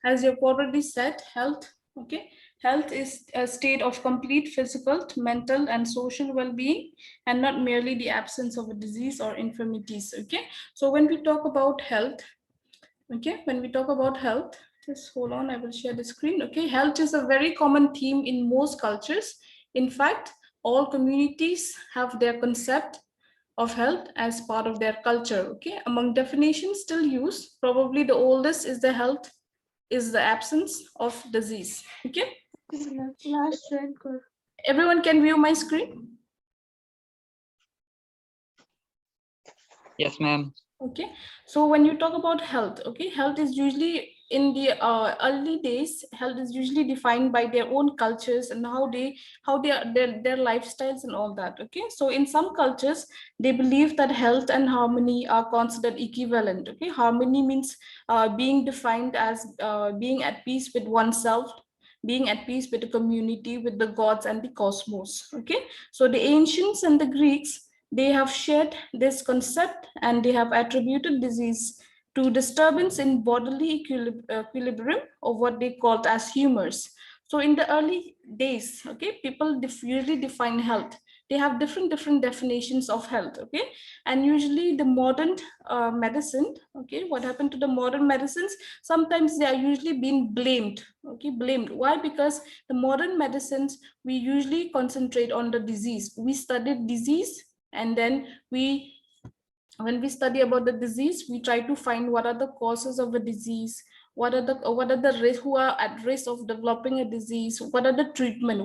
as you've already said, health, okay, health is a state of complete physical, mental, and social well-being, and not merely the absence of a disease or infirmities. Okay, so when we talk about health, okay, when we talk about health, just hold on, I will share the screen. Okay, health is a very common theme in most cultures. In fact, all communities have their concept of health as part of their culture. Okay, among definitions still used, probably the oldest is the health is the absence of disease. Okay, everyone can view my screen. Yes, ma'am. Okay, so when you talk about health, okay, health is usually in the early days, health is usually defined by their own cultures and how they are their lifestyles and all that. Okay, so in some cultures they believe that health and harmony are considered equivalent. Okay, harmony means being defined as being at peace with oneself, being at peace with the community, with the gods and the cosmos. Okay, so the ancients and the Greeks, they have shared this concept and they have attributed disease to disturbance in bodily equilibrium, or what they called as humors. So in the early days, okay, people usually define health. They have different definitions of health. Okay, and usually the modern medicine, okay, what happened to the modern medicines? Sometimes they are usually being blamed. Okay, blamed. Why? Because the modern medicines, we usually concentrate on the disease. We study disease, and then when we study about the disease, we try to find what are the causes of a disease, what are the risk, who are at risk of developing a disease, what are the treatment,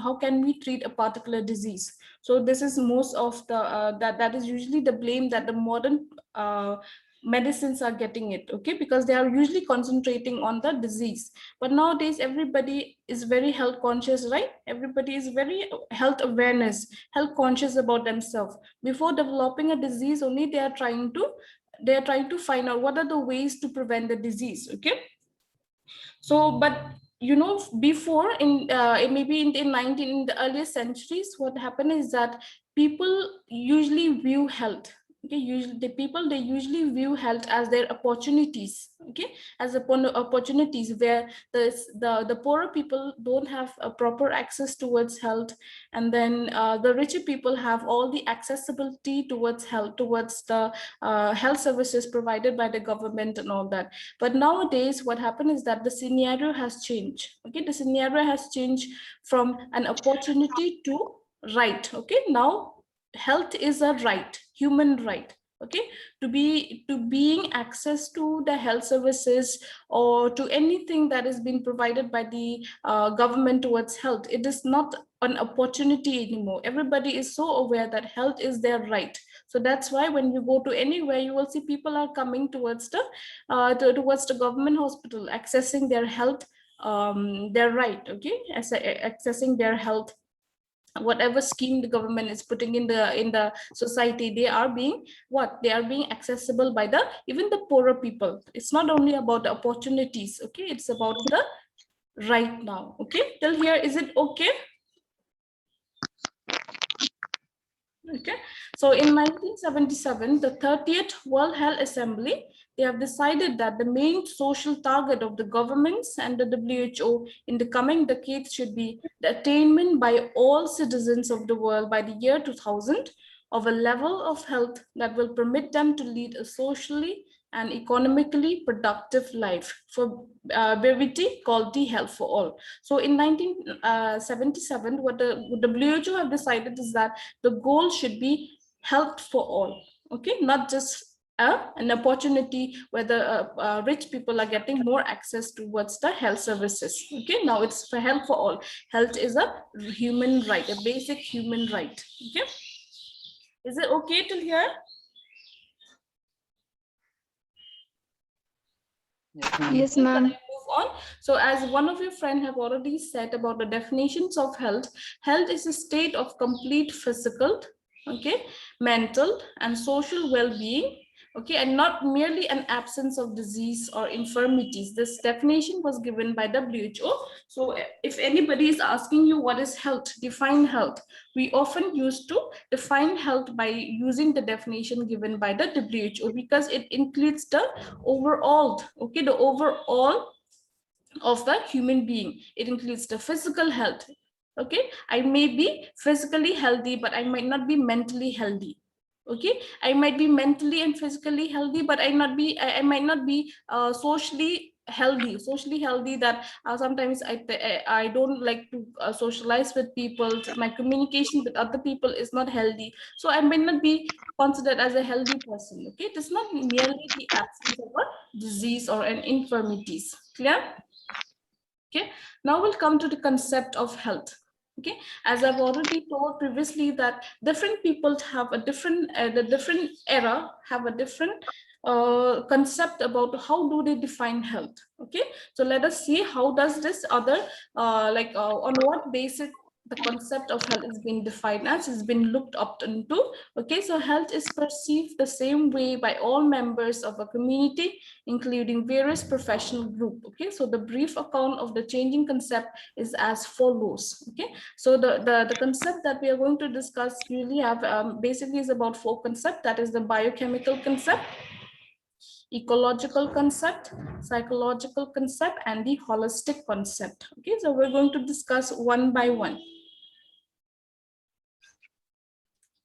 how can we treat a particular disease. So this is most of the that is usually the blame that the modern medicines are getting it. Okay, because they are usually concentrating on the disease. But nowadays everybody is very health conscious, right? Everybody is very health awareness, health conscious about themselves. Before developing a disease only, they are trying to find out what are the ways to prevent the disease. Okay, so but before maybe in 19 in the earlier centuries, what happened is that people usually view health, okay, usually the people, they usually view health as their opportunities. Okay, as upon opportunities where the poorer people don't have a proper access towards health, and then the richer people have all the accessibility towards health, towards the health services provided by the government and all that. But nowadays what happened is that the scenario has changed. Okay, the scenario has changed from an opportunity to right. Okay, now health is a right, human right. Okay, to being access to the health services or to anything that is being provided by the government towards health, it is not an opportunity anymore. Everybody is so aware that health is their right. So that's why when you go to anywhere, you will see people are coming towards towards the government hospital, accessing their health, their right. Okay, accessing their health, whatever scheme the government is putting in the society, they are being accessible by the even the poorer people. It's not only about the opportunities. Okay, it's about the right now. Okay, till here is it okay? Okay, so in 1977, the 30th World Health Assembly, they have decided that the main social target of the governments and the WHO in the coming decades should be the attainment by all citizens of the world by the year 2000 of a level of health that will permit them to lead a socially and economically productive life for brevity called the health for all. So in 1977, what the WHO have decided is that the goal should be health for all. Okay, not just an opportunity where the rich people are getting more access towards the health services. Okay, now it's for health for all. Health is a human right, a basic human right. Okay, is it okay till here? Yes, Yes, ma'am. Move on. So as one of your friends have already said about the definitions of health, health is a state of complete physical, okay, mental and social well-being, okay, and not merely an absence of disease or infirmities. This definition was given by WHO. So if anybody is asking you what is health, define health, we often used to define health by using the definition given by the WHO, because it includes the overall, okay, the overall of the human being. It includes the physical health. Okay, I may be physically healthy, but I might not be mentally healthy. Okay, I might be mentally and physically healthy, but I might not be socially healthy, that sometimes I don't like to socialize with people. My communication with other people is not healthy, so I may not be considered as a healthy person. Okay, it is not merely the absence of a disease or an infirmities. Clear? Okay, now we'll come to the concept of health. Okay, as I've already told previously that different people have a different the different era have a different concept about how do they define health. Okay, so let us see how does this other on what basis the concept of health is being defined as, has been looked up into. Okay, so health is perceived the same way by all members of a community, including various professional group. Okay, so the brief account of the changing concept is as follows. Okay, so the concept that we are going to discuss really have basically is about four concepts. That is the biochemical concept, ecological concept, psychological concept, and the holistic concept. Okay, so we're going to discuss one by one.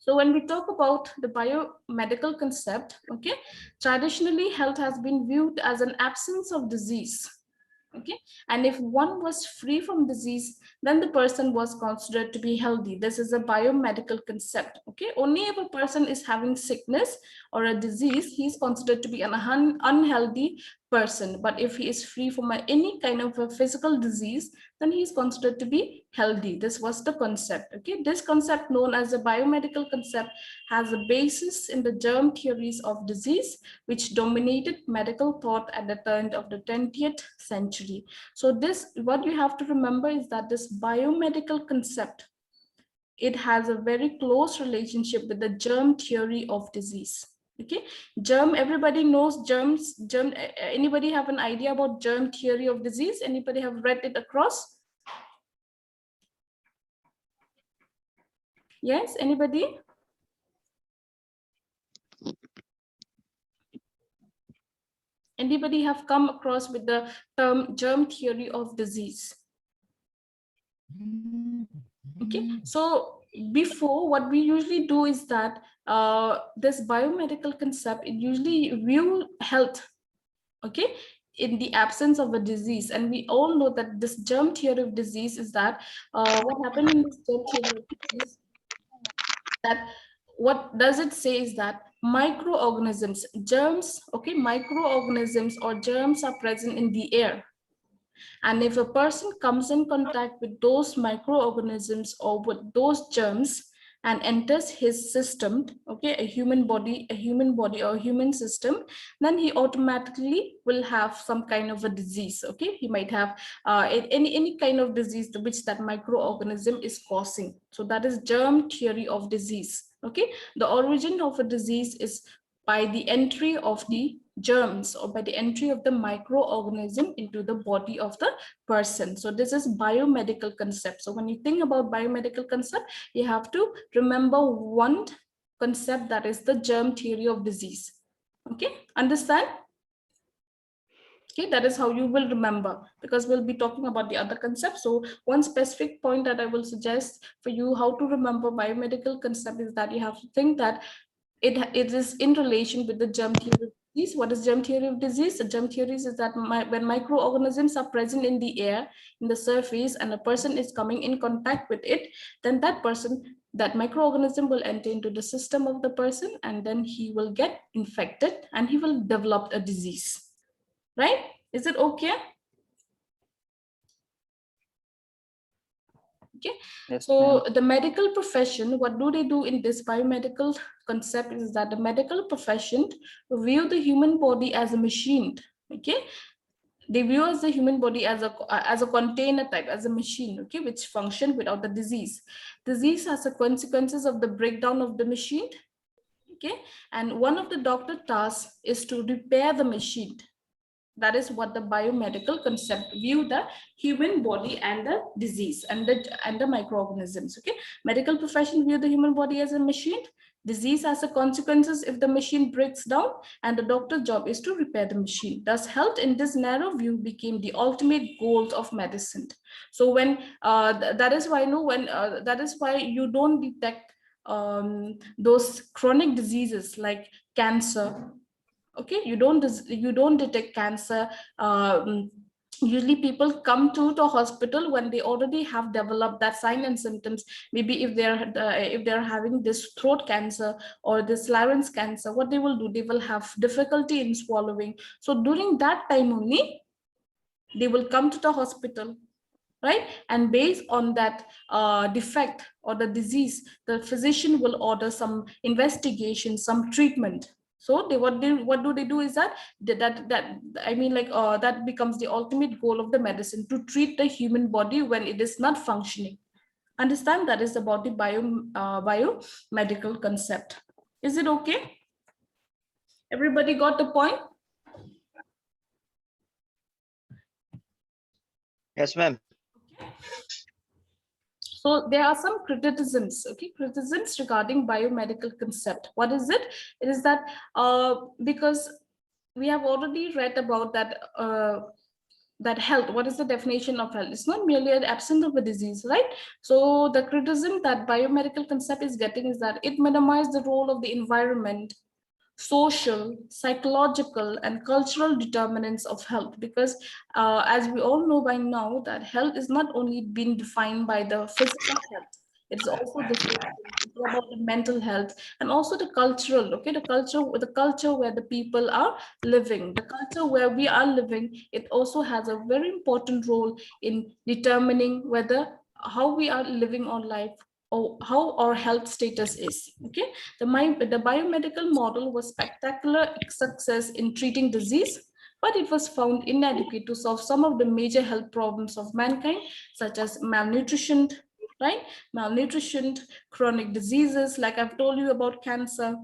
So when we talk about the biomedical concept, okay, traditionally health has been viewed as an absence of disease. Okay, and if one was free from disease, then the person was considered to be healthy. This is a biomedical concept. Okay, only if a person is having sickness or a disease, he is considered to be an unhealthy person. But if he is free from any kind of a physical disease, then he is considered to be healthy. This was the concept. Okay, this concept, known as the biomedical concept, has a basis in the germ theories of disease, which dominated medical thought at the turn of the 20th century. So this, what you have to remember is that this biomedical concept, it has a very close relationship with the germ theory of disease. Okay, germ, everybody knows germs. Anybody have an idea about germ theory of disease? Anybody have read it across? Yes, anybody? Anybody have come across with the term germ theory of disease? Okay, so before, what we usually do is that this biomedical concept, it usually view health, okay, in the absence of a disease. And we all know that this germ theory of disease is that what happened in this germ theory of disease, that what does it say is that microorganisms, germs, okay, microorganisms or germs are present in the air. And if a person comes in contact with those microorganisms or with those germs and enters his system, okay, a human body or a human system, then he automatically will have some kind of a disease. Okay, he might have any kind of disease which that microorganism is causing. So that is germ theory of disease. Okay, the origin of a disease is by the entry of the germs or by the entry of the microorganism into the body of the person. So this is biomedical concept. So when you think about biomedical concept, you have to remember one concept, that is the germ theory of disease. Okay, understand? Okay, that is how you will remember, because we'll be talking about the other concepts. So one specific point that I will suggest for you how to remember biomedical concept is that you have to think that it is in relation with the germ theory of disease. What is germ theory of disease? The germ theories is that when microorganisms are present in the air, in the surface, and a person is coming in contact with it, then that microorganism will enter into the system of the person, and then he will get infected and he will develop a disease. Right? Is it okay? Okay, Yes, so ma'am. the medical profession, what do they do in this biomedical concept is that the medical profession view the human body as a machine. Okay, they view as the human body as a container type, as a machine, okay, which function without the disease. Disease has the consequences of the breakdown of the machine. Okay, and one of the doctor tasks is to repair the machine. That is what the biomedical concept view the human body and the disease and the microorganisms. Okay, medical profession view the human body as a machine, disease as a consequences if the machine breaks down, and the doctor's job is to repair the machine. Thus, health in this narrow view became the ultimate goal of medicine. So when that is why that is why you don't detect those chronic diseases like cancer. Okay, you don't detect cancer. Usually people come to the hospital when they already have developed that sign and symptoms. Maybe if they're having this throat cancer or this larynx cancer, what they will do, they will have difficulty in swallowing. So during that time only they will come to the hospital, right? And based on that defect or the disease, the physician will order some investigation, some treatment. So what do they do is that I mean, like that becomes the ultimate goal of the medicine, to treat the human body when it is not functioning. Understand? That is about the biomedical concept. Is it okay? Everybody got the point? Yes, ma'am. So there are some criticisms, okay, criticisms regarding biomedical concept. What is it? It is that because we have already read about that that health. What is the definition of health? It's not merely an absence of a disease, right? So the criticism that biomedical concept is getting is that it minimizes the role of the environment, social, psychological, and cultural determinants of health. Because as we all know by now, that health is not only being defined by the physical health, it's also the social, it's about the mental health, and also the cultural. Okay, the culture where the people are living, the culture where we are living, it also has a very important role in determining whether how we are living our life or how our health status is. Okay, the biomedical model was spectacular success in treating disease, but it was found inadequate to solve some of the major health problems of mankind, such as malnutrition, right? Malnutrition, chronic diseases, like I've told you about cancer,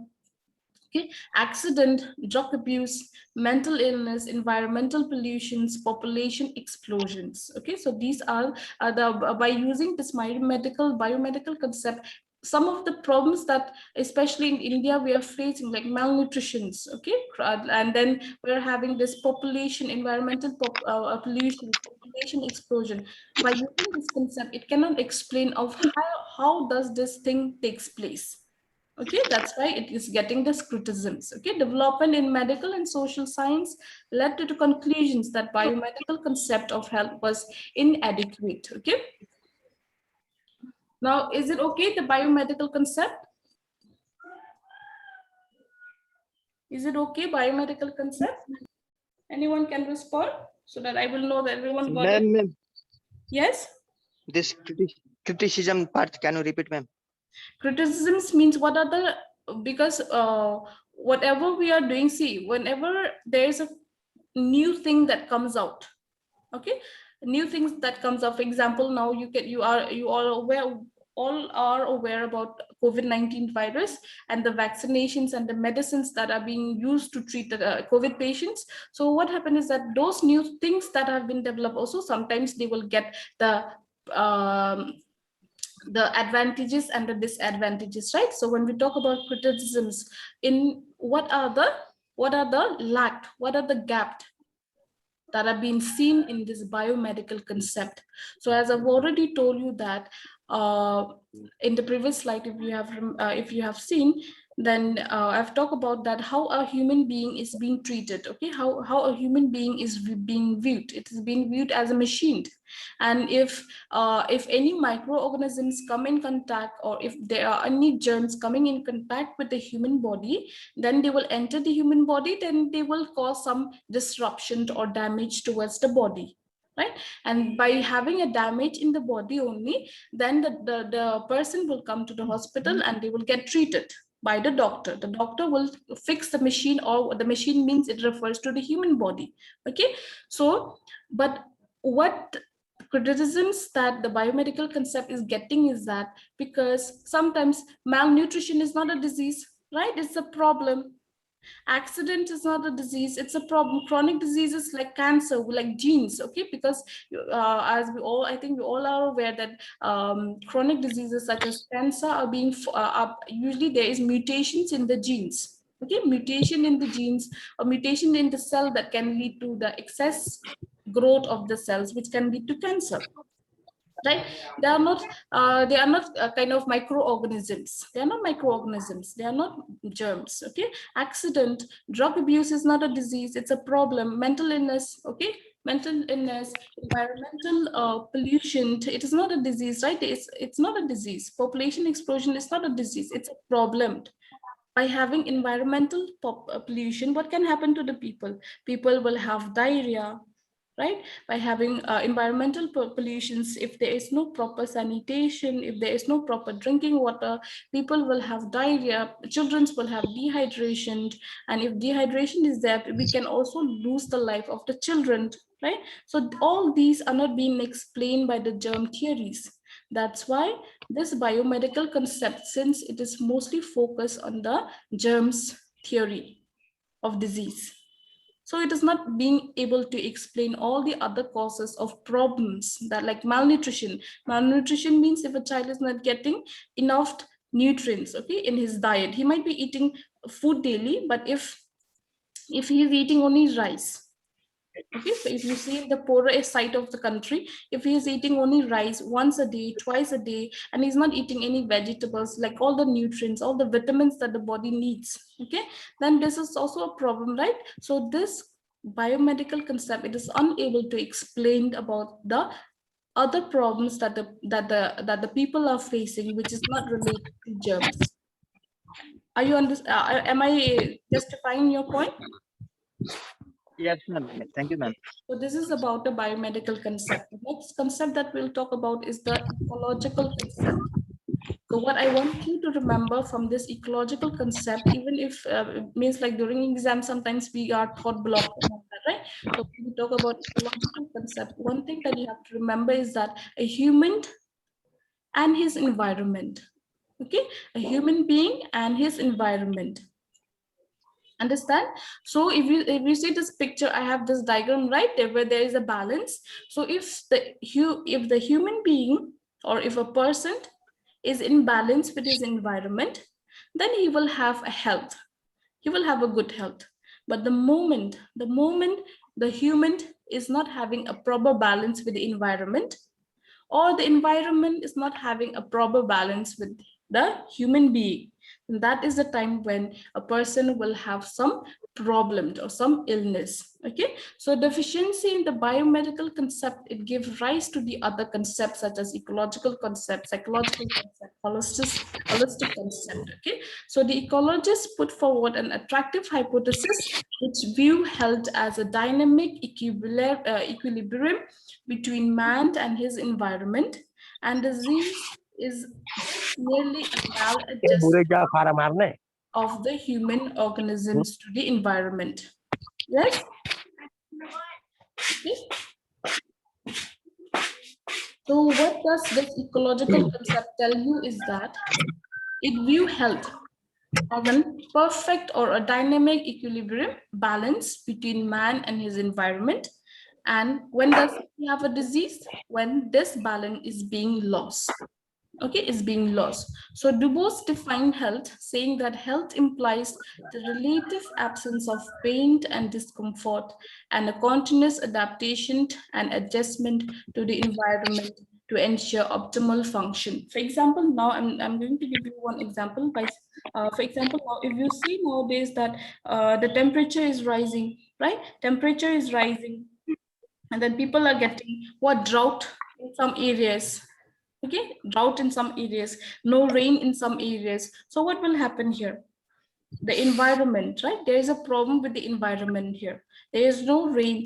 okay, accident, drug abuse, mental illness, environmental pollutions, population explosions. Okay, so these are the by using this biomedical concept, some of the problems that especially in India we are facing, like malnutritions, okay, and then we're having this population, pollution, population explosion. By using this concept, it cannot explain of how does this thing takes place. Okay, that's why it is getting this criticisms. Okay, development in medical and social science led to the conclusions that biomedical concept of health was inadequate. Okay, now is it okay, the biomedical concept? Is it okay, biomedical concept? Anyone can respond so that I will know that everyone got it. Ma'am, Yes, this criticism part, can you repeat, ma'am? criticisms means what are the, because whatever we are doing, see, whenever there is a new thing that comes out, okay, new things that comes up. For example, now you all are aware about COVID-19 virus and the vaccinations and the medicines that are being used to treat the COVID patients. So what happened is that those new things that have been developed also, sometimes they will get um, the advantages and the disadvantages, right? So when we talk about criticisms, in what are the lack, what are the gap that are being seen in this biomedical concept. So as I've already told you that in the previous slide, if you have seen, then I've talked about that how a human being is being treated. Okay, how a human being is being viewed. It is being viewed as a machine, and if any microorganisms come in contact, or if there are any germs coming in contact with the human body, then they will enter the human body, then they will cause some disruption or damage towards the body, right? And by having a damage in the body only, then the person will come to the hospital and they will get treated by the doctor. The doctor will fix the machine, or the machine means it refers to the human body. Okay, so but what criticisms that the biomedical concept is getting is that because sometimes malnutrition is not a disease, right? It's a problem. Accident is not a disease, it's a problem. Chronic diseases like cancer, like genes, okay? Because as we all, I think we all are aware that chronic diseases such as cancer are being, usually there is mutations in the genes, okay? Mutation in the genes or mutation in the cell that can lead to the excess growth of the cells, which can lead to cancer. Right, they are not kind of microorganisms, they are not microorganisms, they are not germs, okay? Accident, drug abuse is not a disease, it's a problem. Mental illness, okay, mental illness, environmental pollution, it is not a disease, right? It's not a disease. Population explosion is not a disease, it's a problem. By having environmental pollution, what can happen to the people? People will have diarrhea, right? By having environmental pollutions, if there is no proper sanitation, if there is no proper drinking water, people will have diarrhea, children will have dehydration, and if dehydration is there, we can also lose the life of the children, right? So all these are not being explained by the germ theories. That's why this biomedical concept, since it is mostly focused on the germs theory of disease, so it is not being able to explain all the other causes of problems, that like malnutrition. Malnutrition means if a child is not getting enough nutrients, okay, in his diet. He might be eating food daily, but if he is eating only rice, okay, so if you see the poorer side of the country, if he is eating only rice once a day, twice a day, and he's not eating any vegetables, like all the nutrients, all the vitamins that the body needs, okay, then this is also a problem, right? So this biomedical concept, it is unable to explain about the other problems that the people are facing, which is not related to germs. Are you am I justifying your point? Yes, ma'am. Thank you, ma'am. So this is about the biomedical concept. The next concept that we'll talk about is the ecological concept. So what I want you to remember from this ecological concept, even if it means like during exam, sometimes we are thought blocked and all that, right? So when we talk about ecological concept, one thing that you have to remember is that a human and his environment, okay? A human being and his environment. Understand? So if you see this picture, I have this diagram right there where there is a balance. So if the human being or if a person is in balance with his environment, then he will have a health. He will have a good health. But the moment the human is not having a proper balance with the environment, or the environment is not having a proper balance with the human being, and that is the time when a person will have some problem or some illness, okay? So deficiency in the biomedical concept, it gives rise to the other concepts such as ecological concept, psychological concept, holistic concept, okay? So the ecologists put forward an attractive hypothesis which view health as a dynamic equilibrium between man and his environment, and disease is merely a maladjustment of the human organisms to the environment. Yes? Okay. So what does this ecological concept tell you is that it views health as a perfect or a dynamic equilibrium balance between man and his environment. And when does he have a disease? When this balance is being lost. Okay, is being lost. So Du Bois defined health, saying that health implies the relative absence of pain and discomfort and a continuous adaptation and adjustment to the environment to ensure optimal function. For example, now I'm going to give you one example. For example, now if you see nowadays that the temperature is rising, right? Temperature is rising, and then people are getting what, drought in some areas, okay, drought in some areas, no rain in some areas. So what will happen here? The environment, right? There is a problem with the environment here. There is no rain,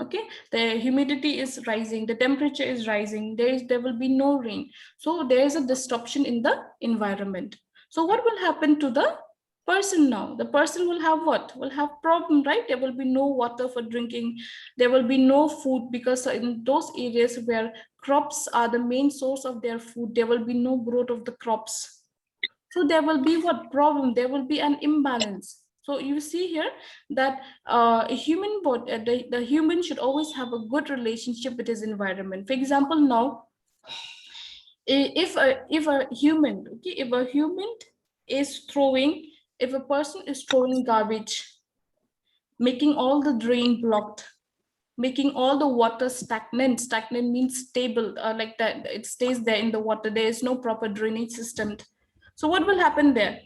okay? The humidity is rising, the temperature is rising, there will be no rain. So there is a disruption in the environment. So what will happen to the person now? The person will have what? Will have problem, right? There will be no water for drinking, there will be no food, because in those areas where crops are the main source of their food, there will be no growth of the crops. So there will be what problem? There will be an imbalance. So you see here that a human body, the human should always have a good relationship with his environment. For example, now, if a human, okay, if a human is throwing, if a person is throwing garbage, making all the drain blocked, making all the water stagnant. Stagnant means stable, like that it stays there in the water. There is no proper drainage system. So what will happen there?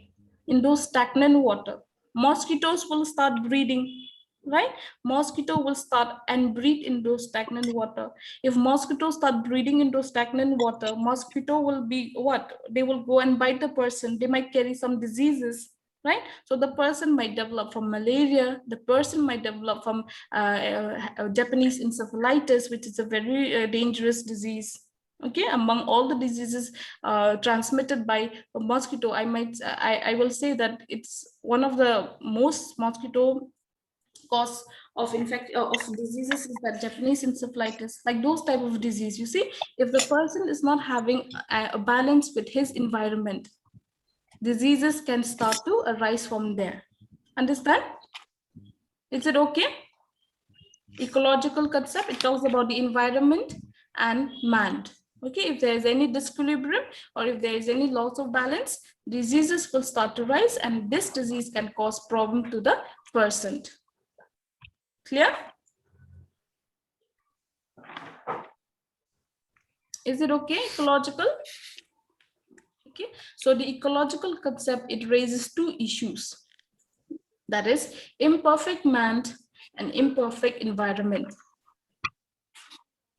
In those stagnant water, mosquitoes will start breeding, right? Mosquito will start and breed in those stagnant water. If mosquitoes start breeding into stagnant water, mosquito will be what? They will go and bite the person. They might carry some diseases, right? So the person might develop from malaria, the person might develop from Japanese encephalitis, which is a very dangerous disease. Okay, among all the diseases transmitted by a mosquito, I will say that it's one of the most mosquito cause of diseases is that Japanese encephalitis, like those type of disease. You see, if the person is not having a balance with his environment, diseases can start to arise from there. Understand? Is it okay? Ecological concept, it talks about the environment and man. Okay, if there is any disequilibrium or if there is any loss of balance, diseases will start to rise, and this disease can cause problem to the person. Clear? Is it okay? Ecological? Okay, so the ecological concept, it raises two issues. That is imperfect man and imperfect environment.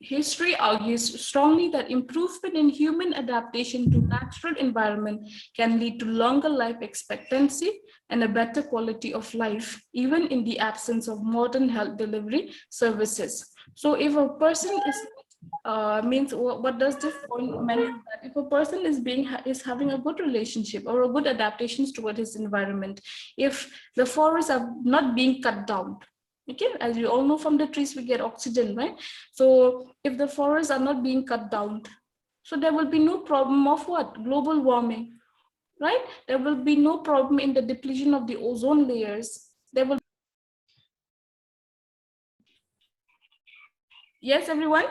History argues strongly that improvement in human adaptation to natural environment can lead to longer life expectancy and a better quality of life, even in the absence of modern health delivery services. So if a person is means what does this point mean? That if a person is having a good relationship or a good adaptations toward his environment, if the forests are not being cut down, okay, as we all know, from the trees we get oxygen, right? So if the forests are not being cut down, so there will be no problem of what? Global warming, right? There will be no problem in the depletion of the ozone layers. There will. Yes, everyone?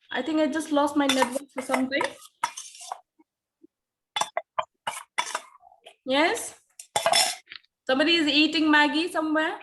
I think I just lost my network for something. Yes? Somebody is eating Maggie somewhere?